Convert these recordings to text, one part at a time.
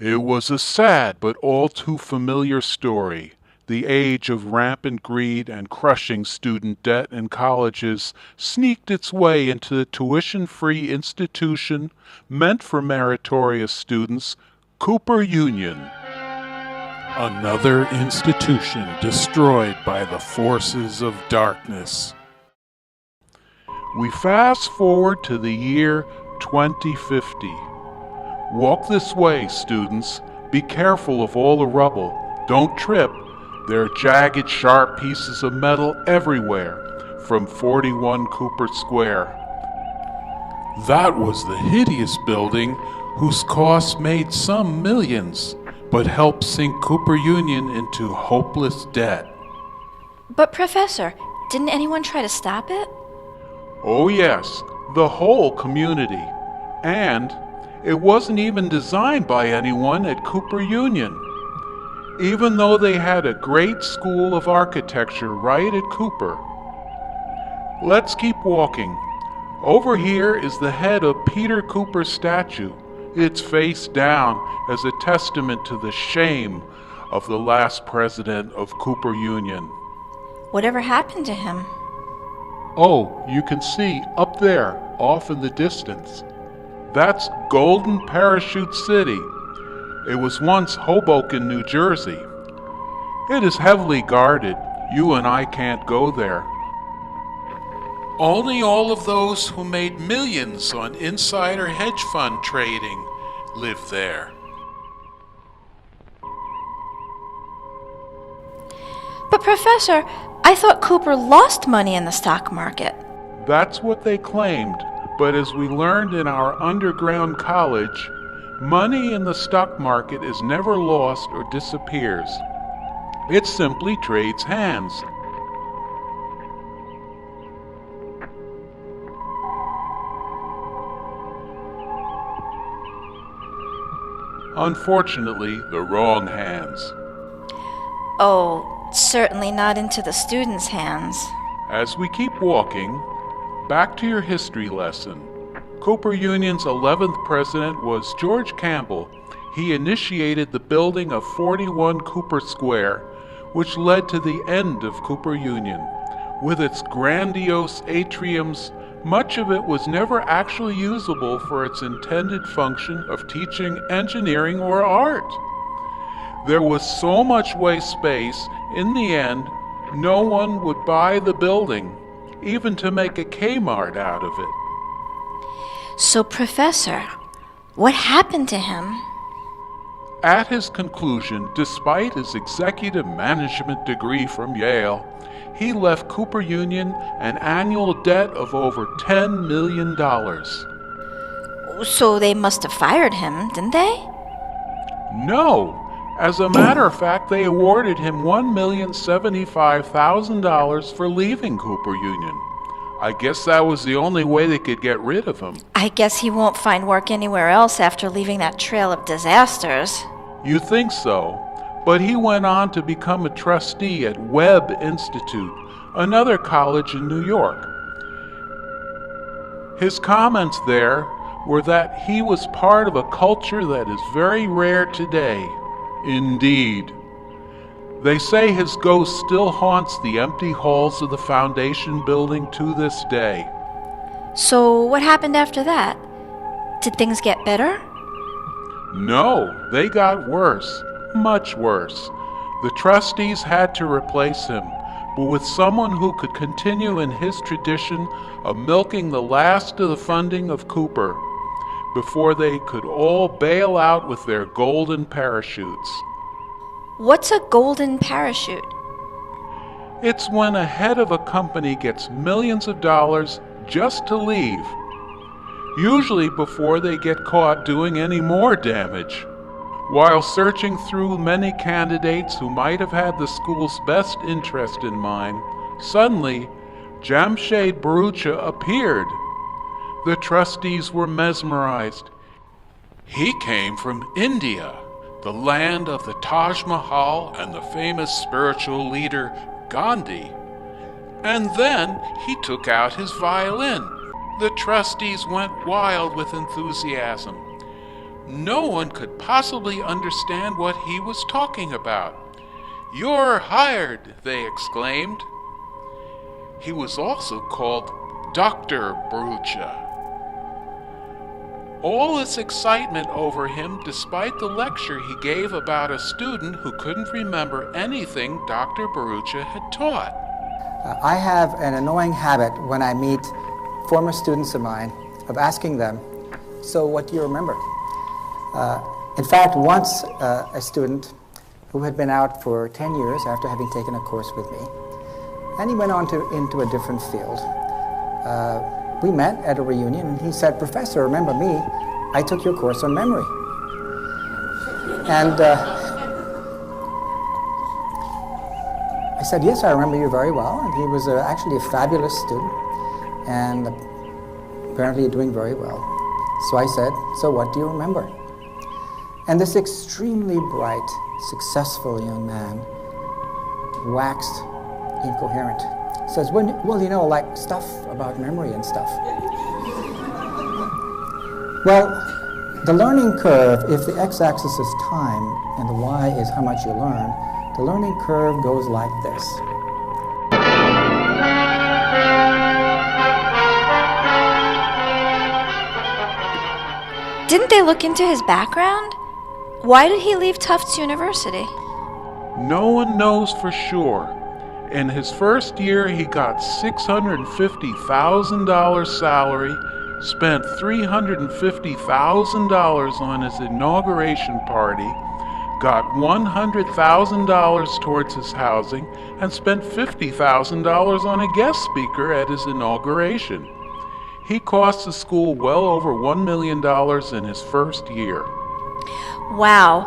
It was a sad but all too familiar story. The age of rampant greed and crushing student debt in colleges sneaked its way into the tuition-free institution meant for meritorious students, Cooper Union. Another institution destroyed by the forces of darkness. We fast forward to the year 2050. Walk this way, students. Be careful of all the rubble. Don't trip. There are jagged, sharp pieces of metal everywhere from 41 Cooper Square. That was the hideous building whose cost made some millions, but helped sink Cooper Union into hopeless debt. But Professor, didn't anyone try to stop it? Oh yes, the whole community. And it wasn't even designed by anyone at Cooper Union. Even though they had a great school of architecture right at Cooper. Let's keep walking. Over here is the head of Peter Cooper's statue. It's face down as a testament to the shame of the last president of Cooper Union. Whatever happened to him? Oh, you can see up there, off in the distance. That's Golden Parachute City. It was once Hoboken, New Jersey. It is heavily guarded. You and I can't go there. Only all of those who made millions on insider hedge fund trading live there. But Professor, I thought Cooper lost money in the stock market. That's what they claimed, but as we learned in our underground college, money in the stock market is never lost or disappears. It simply trades hands. Unfortunately, the wrong hands. Oh, certainly not into the students' hands. As we keep walking, back to your history lesson. Cooper Union's 11th president was George Campbell. He initiated the building of 41 Cooper Square, which led to the end of Cooper Union. With its grandiose atriums, much of it was never actually usable for its intended function of teaching engineering or art. There was so much waste space, in the end, no one would buy the building, even to make a Kmart out of it. So, Professor, what happened to him? At his conclusion, despite his executive management degree from Yale, he left Cooper Union an annual debt of over $10 million. So they must have fired him, didn't they? No. As a matter of fact, they awarded him $1,075,000 for leaving Cooper Union. I guess that was the only way they could get rid of him. I guess he won't find work anywhere else after leaving that trail of disasters. You think so, but he went on to become a trustee at Webb Institute, another college in New York. His comments there were that he was part of a culture that is very rare today. Indeed. They say his ghost still haunts the empty halls of the Foundation building to this day. So what happened after that? Did things get better? No, they got worse, much worse. The trustees had to replace him, but with someone who could continue in his tradition of milking the last of the funding of Cooper before they could all bail out with their golden parachutes. What's a golden parachute? It's when a head of a company gets millions of dollars just to leave, usually before they get caught doing any more damage. While searching through many candidates who might have had the school's best interest in mind, suddenly Jamshed Bharucha appeared. The trustees were mesmerized. He came from India, the land of the Taj Mahal and the famous spiritual leader Gandhi. And then he took out his violin. The trustees went wild with enthusiasm. No one could possibly understand what he was talking about. "You're hired," they exclaimed. He was also called Dr. Barucha. All this excitement over him despite the lecture he gave about a student who couldn't remember anything Dr. Barucha had taught. I have an annoying habit when I meet former students of mine of asking them, "So what do you remember?" In fact, once a student who had been out for 10 years after having taken a course with me, and he went on into a different field. We met at a reunion, and he said, "Professor, remember me? I took your course on memory." And I said, "Yes, I remember you very well." And he was actually a fabulous student, and apparently doing very well. So I said, "So what do you remember?" And this extremely bright, successful young man waxed incoherent. Says, well, you know, like stuff about memory and stuff. Well, the learning curve, if the x-axis is time and the y is how much you learn, the learning curve goes like this. Didn't they look into his background? Why did he leave Tufts University? No one knows for sure. In his first year, he got $650,000 salary, spent $350,000 on his inauguration party, got $100,000 towards his housing, and spent $50,000 on a guest speaker at his inauguration. He cost the school well over $1 million in his first year. Wow.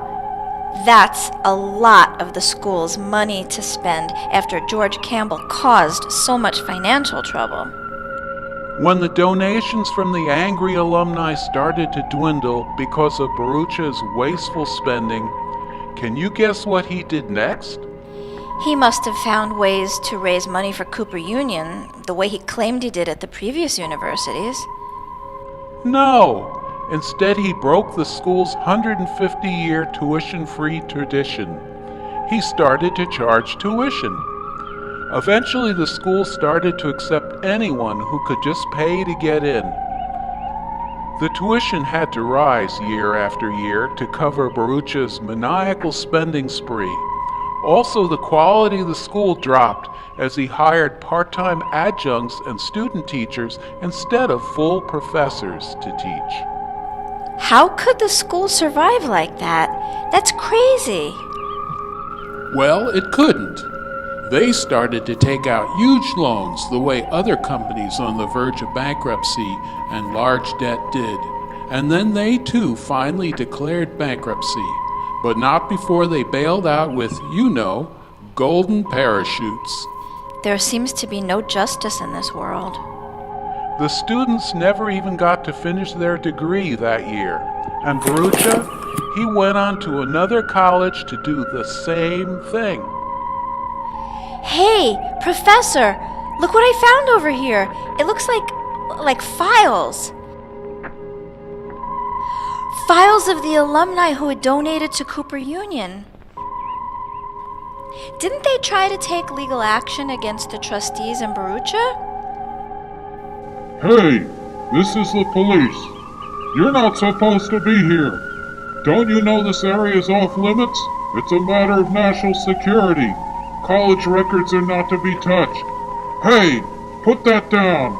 That's a lot of the school's money to spend after George Campbell caused so much financial trouble. When the donations from the angry alumni started to dwindle because of Barucha's wasteful spending, can you guess what he did next? He must have found ways to raise money for Cooper Union the way he claimed he did at the previous universities. No. Instead, he broke the school's 150-year tuition-free tradition. He started to charge tuition. Eventually, the school started to accept anyone who could just pay to get in. The tuition had to rise year after year to cover Barucha's maniacal spending spree. Also, the quality of the school dropped as he hired part-time adjuncts and student teachers instead of full professors to teach. How could the school survive like that? That's crazy. Well, it couldn't. They started to take out huge loans the way other companies on the verge of bankruptcy and large debt did. And then they too finally declared bankruptcy, but not before they bailed out with, golden parachutes. There seems to be no justice in this world. The students never even got to finish their degree that year, and Barucha, he went on to another college to do the same thing. Hey, Professor, look what I found over here. It looks like files. Files of the alumni who had donated to Cooper Union. Didn't they try to take legal action against the trustees and Barucha? Hey, this is the police. You're not supposed to be here. Don't you know this area is off limits? It's a matter of national security. College records are not to be touched. Hey, put that down.